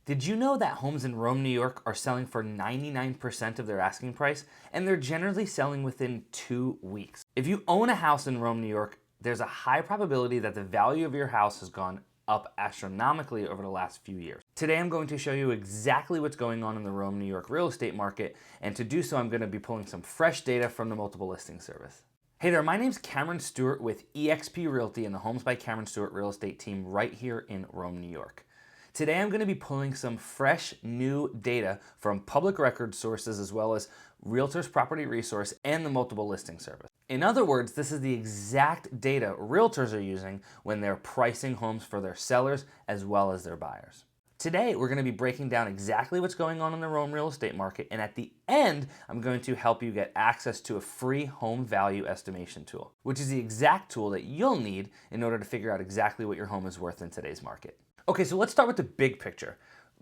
Did you know that homes in Rome, New York are selling for 99% of their asking price? And they're generally selling within 2 weeks. If you own a house in Rome, New York, there's a high probability that the value of your house has gone up astronomically over the last few years. Today I'm going to show you exactly what's going on in the Rome, New York real estate market, and to do so I'm going to be pulling some fresh data from the multiple listing service. Hey there, my name's Cameron Stewart with eXp Realty and the Homes by Cameron Stewart real estate team right here in Rome, New York. Today I'm going to be pulling some fresh new data from public record sources as well as Realtors Property Resource and the multiple listing service. In other words, this is the exact data realtors are using when they're pricing homes for their sellers as well as their buyers. Today, we're going to be breaking down exactly what's going on in the Rome real estate market, and at the end, I'm going to help you get access to a free home value estimation tool, which is the exact tool that you'll need in order to figure out exactly what your home is worth in today's market. Okay, so let's start with the big picture.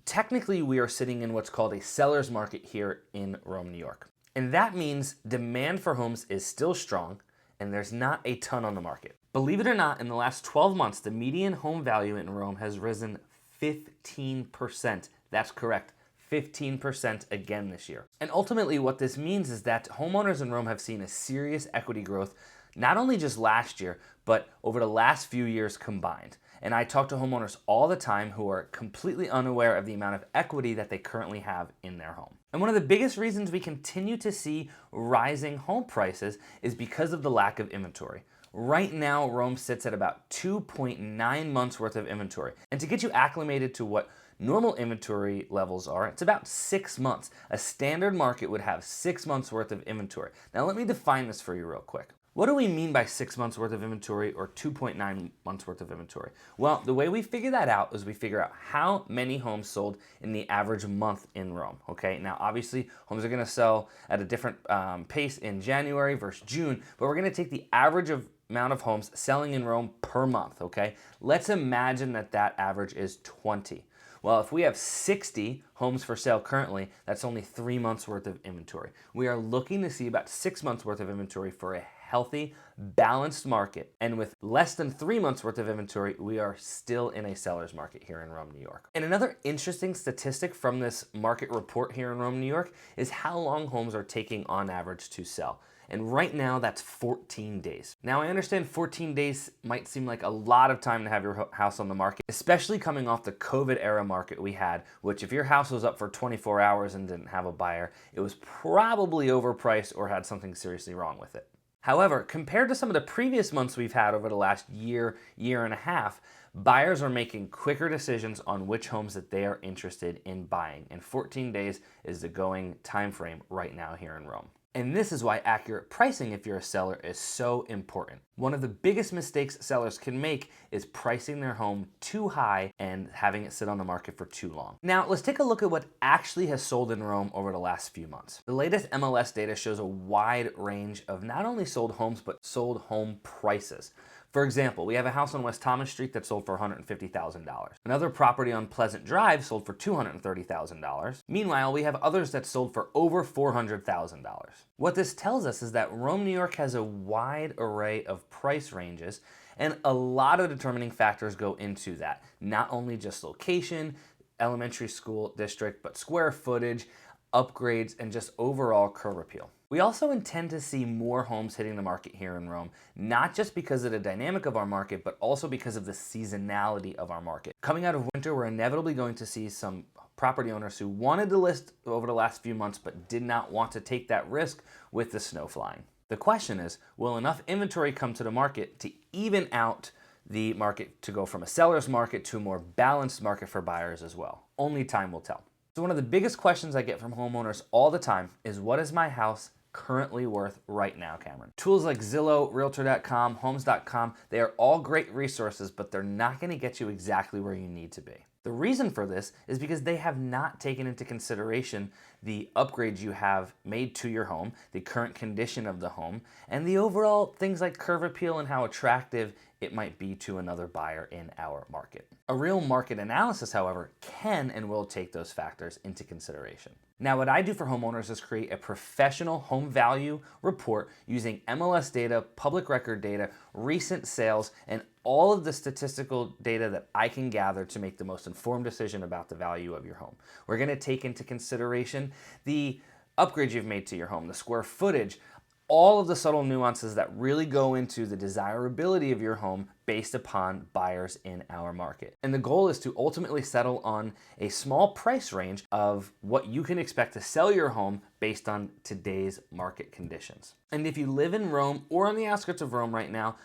Technically, we are sitting in what's called a seller's market here in Rome, New York. And that means demand for homes is still strong, and there's not a ton on the market. Believe it or not, in the last 12 months, the median home value in Rome has risen 15%. That's correct, 15% again this year. And ultimately what this means is that homeowners in Rome have seen a serious equity growth, not only just last year, but over the last few years combined. And I talk to homeowners all the time who are completely unaware of the amount of equity that they currently have in their home. And one of the biggest reasons we continue to see rising home prices is because of the lack of inventory. Right now, Rome sits at about 2.9 months worth of inventory. And to get you acclimated to what normal inventory levels are, it's about 6 months. A standard market would have 6 months worth of inventory. Now let me define this for you real quick. What do we mean by 6 months worth of inventory or 2.9 months worth of inventory? Well, the way we figure that out is we figure out how many homes sold in the average month in Rome, okay? Now, obviously, homes are gonna sell at a different pace in January versus June, but we're gonna take the average amount of homes selling in Rome per month, okay? Let's imagine that that average is 20. Well, if we have 60 homes for sale currently, that's only 3 months worth of inventory. We are looking to see about 6 months worth of inventory for a healthy, balanced market. And with less than 3 months worth of inventory, we are still in a seller's market here in Rome, New York. And another interesting statistic from this market report here in Rome, New York is how long homes are taking on average to sell. And right now, that's 14 days. Now, I understand 14 days might seem like a lot of time to have your house on the market, especially coming off the COVID era market we had, which if your house was up for 24 hours and didn't have a buyer, it was probably overpriced or had something seriously wrong with it. However, compared to some of the previous months we've had over the last year, year and a half, buyers are making quicker decisions on which homes that they are interested in buying. And 14 days is the going time frame right now here in Rome. And this is why accurate pricing, if you're a seller, is so important. One of the biggest mistakes sellers can make is pricing their home too high and having it sit on the market for too long. Now, let's take a look at what actually has sold in Rome over the last few months. The latest MLS data shows a wide range of not only sold homes, but sold home prices. For example, we have a house on West Thomas Street that sold for $150,000. Another property on Pleasant Drive sold for $230,000. Meanwhile, we have others that sold for over $400,000. What this tells us is that Rome, New York has a wide array of price ranges, and a lot of determining factors go into that. Not only just location, elementary school district, but square footage, upgrades, and just overall curb appeal. We also intend to see more homes hitting the market here in Rome, not just because of the dynamic of our market, but also because of the seasonality of our market. Coming out of winter, we're inevitably going to see some property owners who wanted to list over the last few months, but did not want to take that risk with the snow flying. The question is, will enough inventory come to the market to even out the market to go from a seller's market to a more balanced market for buyers as well? Only time will tell. So one of the biggest questions I get from homeowners all the time is, what is my house currently worth right now, Cameron? Tools like Zillow, Realtor.com, Homes.com, they are all great resources, but they're not going to get you exactly where you need to be. The reason for this is because they have not taken into consideration the upgrades you have made to your home, the current condition of the home, and the overall things like curb appeal and how attractive it might be to another buyer in our market. A real market analysis, however, can and will take those factors into consideration. Now, what I do for homeowners is create a professional home value report using MLS data, public record data, recent sales, and all of the statistical data that I can gather to make the most informed decision about the value of your home. We're going to take into consideration the upgrades you've made to your home, the square footage, all of the subtle nuances that really go into the desirability of your home based upon buyers in our market. And the goal is to ultimately settle on a small price range of what you can expect to sell your home based on today's market conditions. And if you live in Rome or on the outskirts of Rome right now,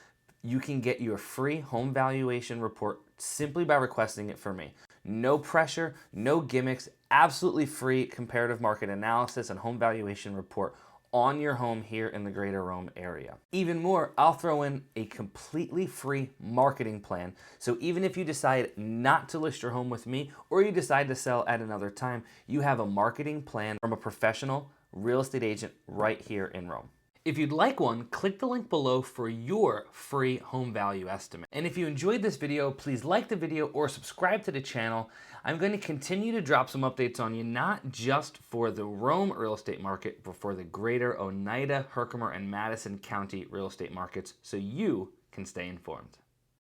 you can get your free home valuation report simply by requesting it from me. No pressure, no gimmicks, absolutely free comparative market analysis and home valuation report on your home here in the greater Rome area. Even more, I'll throw in a completely free marketing plan. So even if you decide not to list your home with me or you decide to sell at another time, you have a marketing plan from a professional real estate agent right here in Rome. If you'd like one, click the link below for your free home value estimate. And if you enjoyed this video, please like the video or subscribe to the channel. I'm going to continue to drop some updates on you, not just for the Rome real estate market, but for the greater Oneida, Herkimer, and Madison County real estate markets, so you can stay informed.